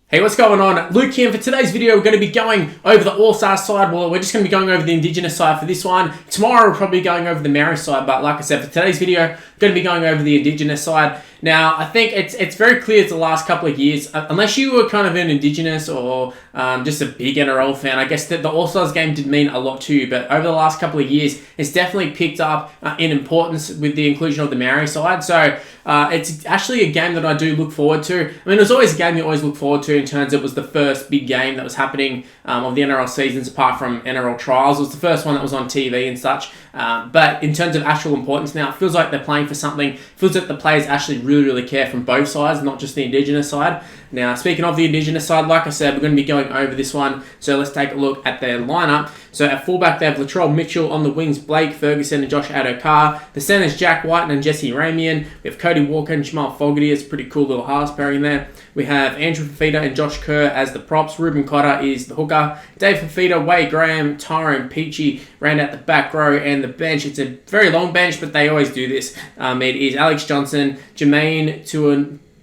Hey, what's going on? Luke here. For today's video, we're going to be going over the All Stars side. Well, we're just going to be going over the Indigenous side for this one. Tomorrow, we're probably going over the Maori side, but like I said, for today's video, we're going to be going over the Indigenous side. Now, I think it's very clear it's the last couple of years, unless you were kind of an Indigenous or just a big NRL fan, I guess that the All Stars game did mean a lot to you, but over the last couple of years, it's definitely picked up in importance with the inclusion of the Maori side. So it's actually a game that I do look forward to. I mean, there's always a game you always look forward to in terms of it was the first big game that was happening of the NRL seasons apart from NRL trials. It was the first one that was on TV and such. But in terms of actual importance now, it feels like they're playing for something. It feels like the players actually really care from both sides, not just the Indigenous side. Now, speaking of the Indigenous side, like I said, we're going to be going over this one. So let's take a look at their lineup. So at fullback, they have Latrell Mitchell. On the wings, Blake Ferguson and Josh Addo-Carr. The centers, Jack Whiten and Jesse Ramian. We have Cody Walker and Jamal Fogarty. It's a pretty cool little halves pairing there. We have Andrew Fafita and Josh Kerr as the props. Ruben Cotter is the hooker. Dave Fafita, Wade Graham, Tyrone Peachy round out the back row, and the bench. It's a very long bench, but they always do this. It is Alex Johnson, Jermaine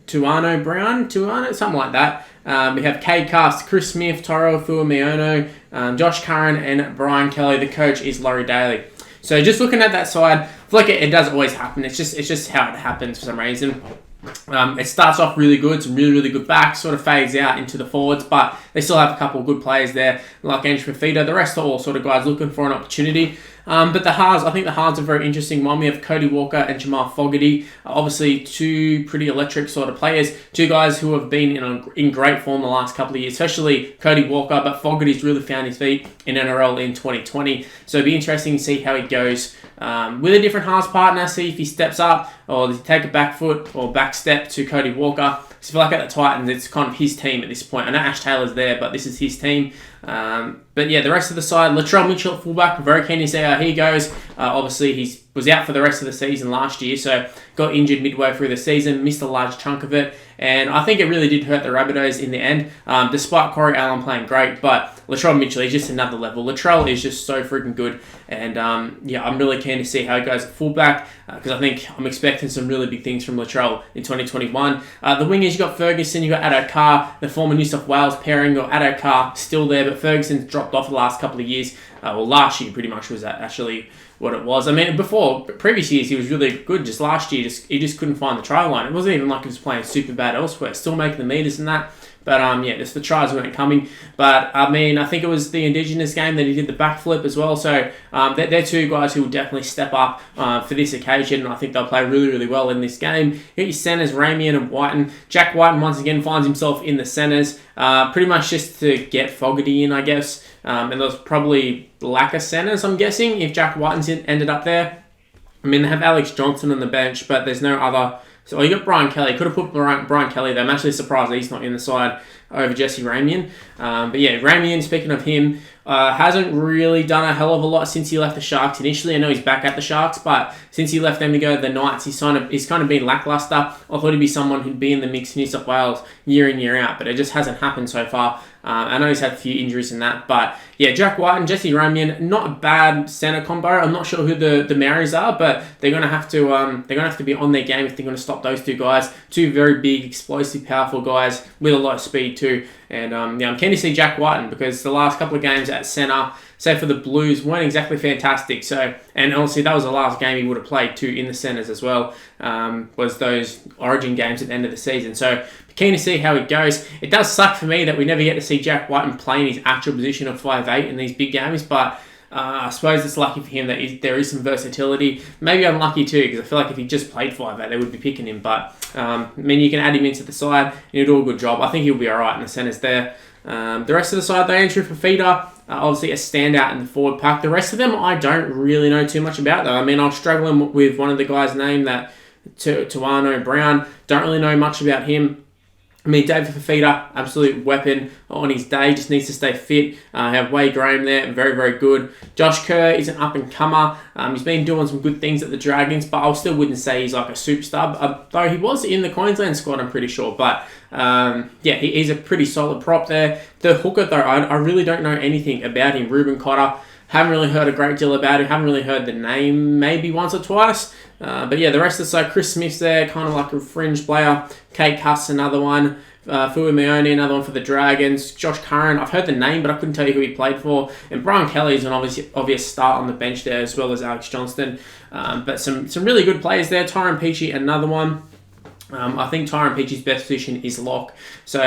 Tuano, something like that. We have Cade Cast, Chris Smith, Toro Fuamiono, Josh Curran, and Brian Kelly. The coach is Laurie Daly. So just looking at that side, I feel like it does always happen. It's just how it happens for some reason. It starts off really good, some really good backs, sort of fades out into the forwards, but they still have a couple of good players there, like Andrew Fafita. The rest are all sort of guys looking for an opportunity. But the halves, I think the halves are a very interesting one. We have Cody Walker and Jamal Fogarty, obviously two pretty electric sort of players, two guys who have been in great form the last couple of years, especially Cody Walker, but Fogarty's really found his feet in NRL in 2020. So it'll be interesting to see how he goes with a different halves partner, see if he steps up or does he take a back foot or back step to Cody Walker. So I feel like at the Titans, it's kind of his team at this point. I know Ash Taylor's there, but this is his team. But yeah, the rest of the side, Latrell Mitchell at fullback, we're very keen to see how he goes. Obviously, he was out for the rest of the season last year, so got injured midway through the season, missed a large chunk of it, and I think it really did hurt the Rabbitohs in the end, despite Corey Allen playing great. But Latrell Mitchell is just another level. Latrell is just so freaking good, and yeah, I'm really keen to see how he goes at fullback, because I think I'm expecting some really big things from Latrell in 2021. The wingers, you got Ferguson, you got Addo-Carr, the former New South Wales pairing. Got Addo-Carr still there, but Ferguson's dropped off the last couple of years. Well, last year pretty much was actually what it was. I mean, previous years he was really good. Just last year, he just couldn't find the try line. It wasn't even like he was playing super bad elsewhere. Still making the meters and that. But yeah, just the tries weren't coming. But I mean, I think it was the Indigenous game that he did the backflip as well. So they're two guys who will definitely step up for this occasion. I think they'll play really well in this game. You got your centers, Ramian and Whiten. Jack Whiten once again finds himself in the centers, pretty much just to get Fogarty in, I guess. And there was probably lack of centers, I'm guessing, if Jack Whiten's ended up there. I mean, they have Alex Johnson on the bench, but there's no other. So you got Brian Kelly. Could have put Brian Kelly there. I'm actually surprised that he's not in the side over Jesse Ramian. But yeah, Ramian, speaking of him, hasn't really done a hell of a lot since he left the Sharks initially. I know he's back at the Sharks, but since he left them to go to the Knights, he's kind of been lackluster. I thought he'd be someone who'd be in the mix for New South Wales year in, year out, but it just hasn't happened so far. I know he's had a few injuries in that, but yeah, Jack White and Jesse Ramian, not a bad centre combo. I'm not sure who the Maoris are, but they're gonna have to be on their game if they're gonna stop those two guys. Two very big, explosive, powerful guys with a lot of speed too. And yeah, I'm keen to see Jack Whiten because the last couple of games at centre, say for the Blues, weren't exactly fantastic. So, and honestly, that was the last game he would have played too in the centres as well. Was those Origin games at the end of the season. So keen to see how it goes. It does suck for me that we never get to see Jack Whiten play in his actual position of 5'8" in these big games, but I suppose it's lucky for him that there is some versatility. Maybe unlucky too, because I feel like if he just played 5'8", they would be picking him. But I mean, you can add him into the side and he'll do a good job. I think he'll be all right in the centres there. The rest of the side, though, Andrew Fafita, obviously a standout in the forward pack. The rest of them, I don't really know too much about, though. I mean, I was struggling with one of the guys' name, that Tuano Brown. Don't really know much about him. I mean, David Fafita, absolute weapon on his day, just needs to stay fit. Have Wade Graham there, very good. Josh Kerr is an up-and-comer. He's been doing some good things at the Dragons, but I still wouldn't say he's like a superstar, though he was in the Queensland squad, I'm pretty sure. But yeah, he's a pretty solid prop there. The hooker, though, I really don't know anything about him. Ruben Cotter, haven't really heard a great deal about him. Haven't really heard the name maybe once or twice. But yeah, the rest of the side, Chris Smith's there, kind of like a fringe player. Kate Cuss, another one. Fuimeone, another one for the Dragons. Josh Curran, I've heard the name, but I couldn't tell you who he played for. And Brian Kelly's an obvious start on the bench there, as well as Alex Johnston. But some really good players there. Tyrone Peachy, another one. I think Tyrone Peachy's best position is lock. So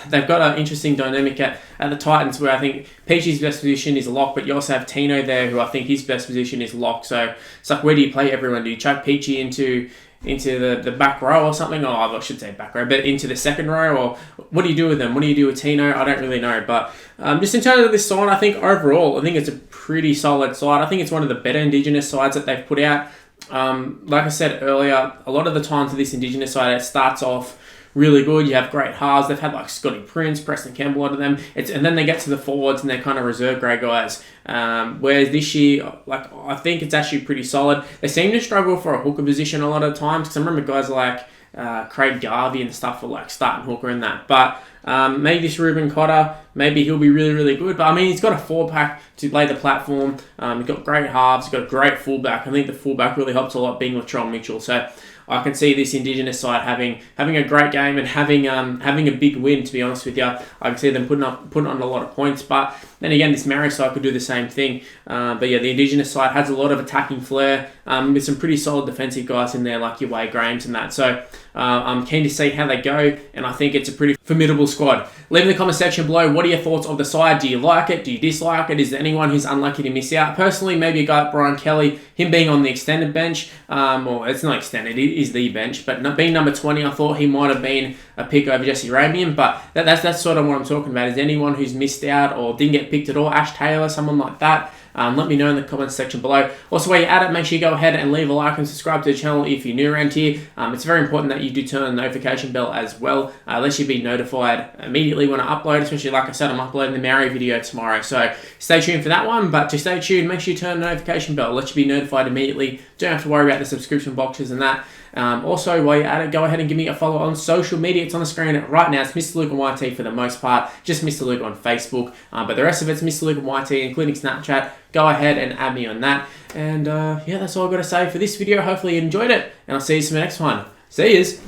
they've got an interesting dynamic at the Titans where I think Peachy's best position is lock, but you also have Tino there who I think his best position is lock. So it's like, where do you play everyone? Do you chuck Peachy into the back row or something? Or I should say back row, but into the second row? Or what do you do with them? What do you do with Tino? I don't really know. But just in terms of this side, I think overall, I think it's a pretty solid side. I think it's one of the better Indigenous sides that they've put out. Like I said earlier, a lot of the times with this Indigenous side, it starts off really good. You have great halves. They've had like Scotty Prince, Preston Campbell, a lot of them. And then they get to the forwards and they're kind of reserve grade guys. Whereas this year, like I think it's actually pretty solid. They seem to struggle for a hooker position a lot of times. Because I remember guys like Craig Garvey and stuff were like starting hooker and that. But maybe this Ruben Cotter, maybe he'll be really, really good. But I mean, he's got a 4-pack to lay the platform. He's got great halves. He's got a great fullback. I think the fullback really helps a lot being with Latrell Mitchell. So I can see this Indigenous side having a great game and having a big win. To be honest with you, I can see them putting on a lot of points. But then again, this Maori side could do the same thing. But yeah, the Indigenous side has a lot of attacking flair with some pretty solid defensive guys in there, like your Wade Graham's and that. So I'm keen to see how they go, and I think it's a pretty formidable squad. Leave in the comment section below, what are your thoughts of the side? Do you like it? Do you dislike it? Is there anyone who's unlucky to miss out? Personally, maybe a guy like Brian Kelly, him being on the extended bench, or it's not extended, it is the bench, but being number 20, I thought he might have been a pick over Jesse Rabian, but that's sort of what I'm talking about. Is anyone who's missed out or didn't get picked at all? Ash Taylor, someone like that? Let me know in the comments section below. Also, while you're at it, make sure you go ahead and leave a like and subscribe to the channel if you're new around here. It's very important that you do turn on the notification bell as well. Let you be notified immediately when I upload, especially like I said, I'm uploading the Maori video tomorrow. So stay tuned for that one, but to stay tuned, make sure you turn the notification bell. Let you be notified immediately. Don't have to worry about the subscription boxes and that. Also, while you're at it, go ahead and give me a follow on social media. It's on the screen right now. It's Mr. Luke and YT for the most part. Just Mr. Luke on Facebook. But the rest of it's Mr. Luke and YT, including Snapchat. Go ahead and add me on that. And yeah, that's all I've got to say for this video. Hopefully you enjoyed it. And I'll see you in the next one. See yous.